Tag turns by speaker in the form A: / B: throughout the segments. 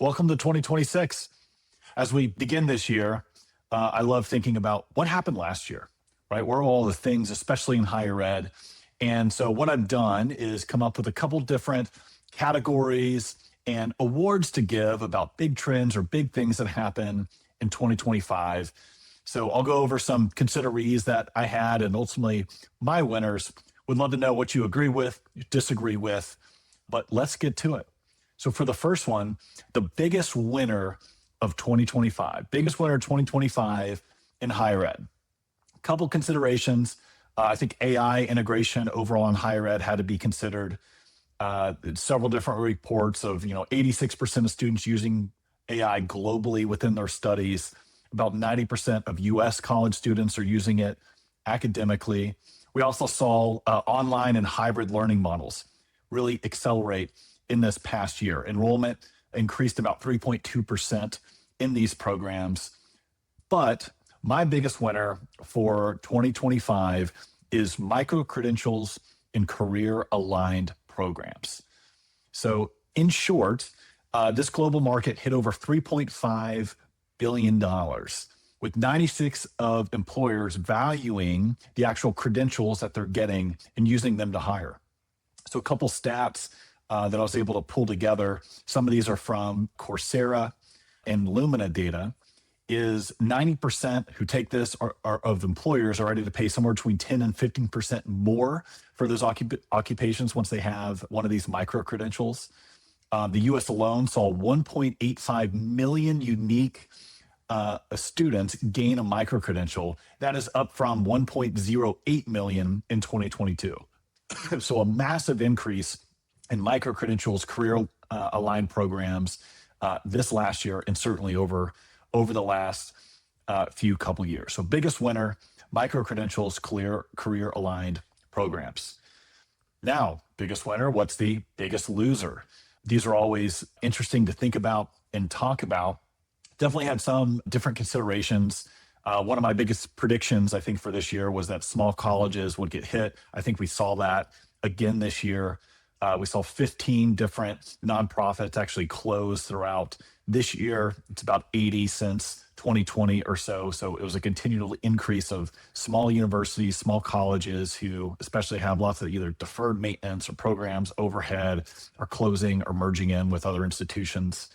A: Welcome to 2026. As we begin this year, I love thinking about what happened last year, right? Where are all the things, especially in higher ed? And so what I've done is come up with a couple different categories and awards to give about big trends or big things that happen in 2025. So I'll go over some considerees that I had and ultimately my winners. Would love to know what you agree with, you disagree with, but let's get to it. So for the first one, the biggest winner of 2025, biggest winner of 2025 in higher ed. A couple considerations. I think AI integration overall in higher ed had to be considered. Several different reports of 86% of students using AI globally within their studies. About 90% of US college students are using it academically. We also saw online and hybrid learning models really accelerate in this past year. Enrollment increased about 3.2% in these programs. But my biggest winner for 2025 is microcredentials in career-aligned programs. So in short, this global market hit over $3.5 billion, with 96 of employers valuing the actual credentials that they're getting and using them to hire. So a couple stats that I was able to pull together. Some of these are from Coursera and Lumina data. Is 90% who take this are of employers are ready to pay somewhere between 10 and 15% more for those occupations once they have one of these micro-credentials. The US alone saw 1.85 million unique students gain a micro-credential. That is up from 1.08 million in 2022. So a massive increase in micro-credentials, career-aligned programs this last year and certainly over the last few couple years. So biggest winner, micro-credentials, career-aligned programs. Now, biggest winner, what's the biggest loser? These are always interesting to think about and talk about. Definitely had some different considerations. One of my biggest predictions, I think, for this year was that small colleges would get hit. I think we saw that again this year. We saw 15 different nonprofits actually close throughout this year. It's about 80 since 2020 or so. So it was a continual increase of small universities, small colleges who especially have lots of either deferred maintenance or programs overhead are closing or merging in with other institutions.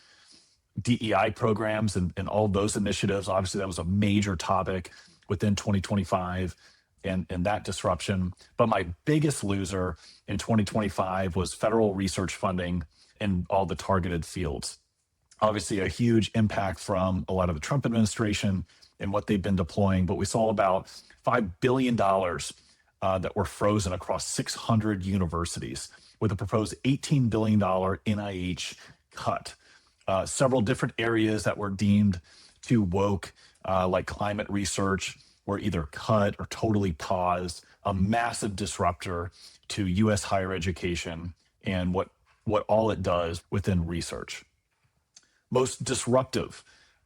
A: DEI programs and all those initiatives, obviously that was a major topic within 2025 and that disruption. But my biggest loser in 2025 was federal research funding in all the targeted fields. Obviously a huge impact from a lot of the Trump administration and what they've been deploying, but we saw about $5 billion that were frozen across 600 universities with a proposed $18 billion NIH cut. Several different areas that were deemed too woke, like climate research, were either cut or totally paused, a massive disruptor to US higher education and what all it does within research. Most disruptive,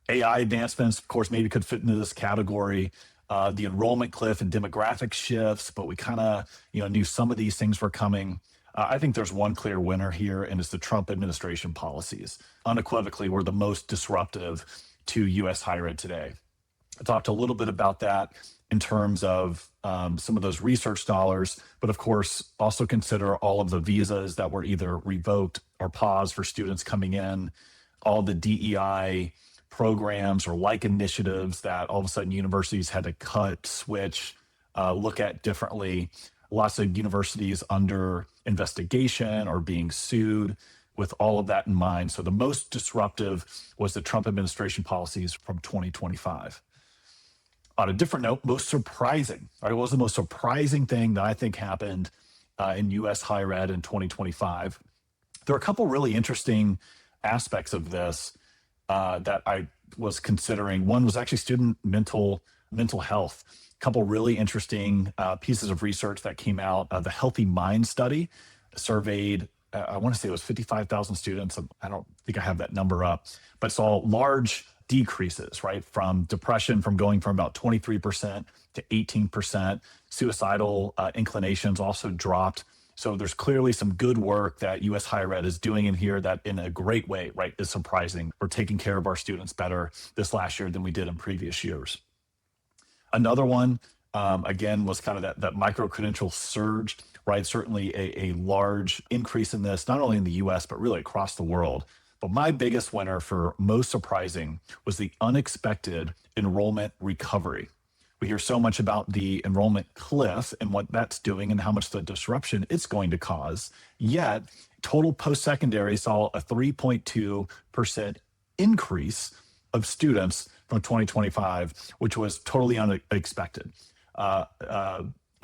A: AI advancements, of course, maybe could fit into this category. The enrollment cliff and demographic shifts, but we kind of knew some of these things were coming. I think there's one clear winner here, and it's the Trump administration policies. Unequivocally, were the most disruptive to US higher ed today. I talked a little bit about that in terms of some of those research dollars, but of course, also consider all of the visas that were either revoked or paused for students coming in, all the DEI programs or like initiatives that all of a sudden universities had to cut, switch, look at differently. Lots of universities under investigation or being sued with all of that in mind. So the most disruptive was the Trump administration policies from 2025. On a different note, most surprising, right? What was the most surprising thing that I think happened in US higher ed in 2025? There are a couple really interesting aspects of this that I was considering. One was actually student mental health. A couple really interesting pieces of research that came out. The Healthy Mind Study surveyed, I want to say it was 55,000 students. I don't think I have that number up, but saw large decreases, right? From depression, from going from about 23% to 18%. Suicidal inclinations also dropped So there's clearly some good work that US Higher Ed is doing in here that in a great way, right, is surprising. We're taking care of our students better this last year than we did in previous years. Another one, again, was kind of that micro-credential surge, right? Certainly a large increase in this, not only in the US, but really across the world. But my biggest winner for most surprising was the unexpected enrollment recovery. We hear so much about the enrollment cliff and what that's doing and how much the disruption it's going to cause. Yet, total post-secondary saw a 3.2% increase of students from 2025, which was totally unexpected.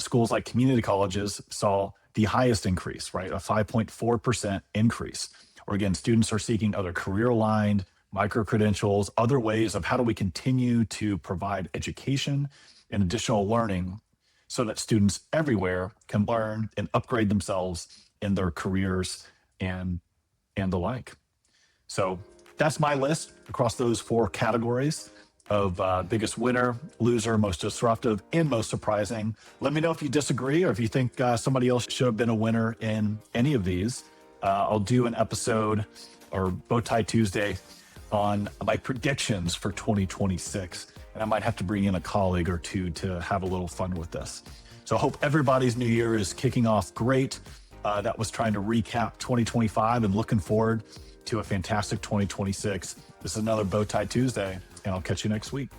A: Schools like community colleges saw the highest increase, right? A 5.4% increase. Or again, students are seeking other career-aligned micro-credentials, other ways of how do we continue to provide education and additional learning so that students everywhere can learn and upgrade themselves in their careers and the like. So that's my list across those 4 categories of biggest winner, loser, most disruptive, and most surprising. Let me know if you disagree or if you think somebody else should have been a winner in any of these. I'll do an episode or Bowtie Tuesday on my predictions for 2026. And I might have to bring in a colleague or two to have a little fun with this. So I hope everybody's new year is kicking off great. That was trying to recap 2025 and looking forward to a fantastic 2026. This is another Bowtie Tuesday, and I'll catch you next week.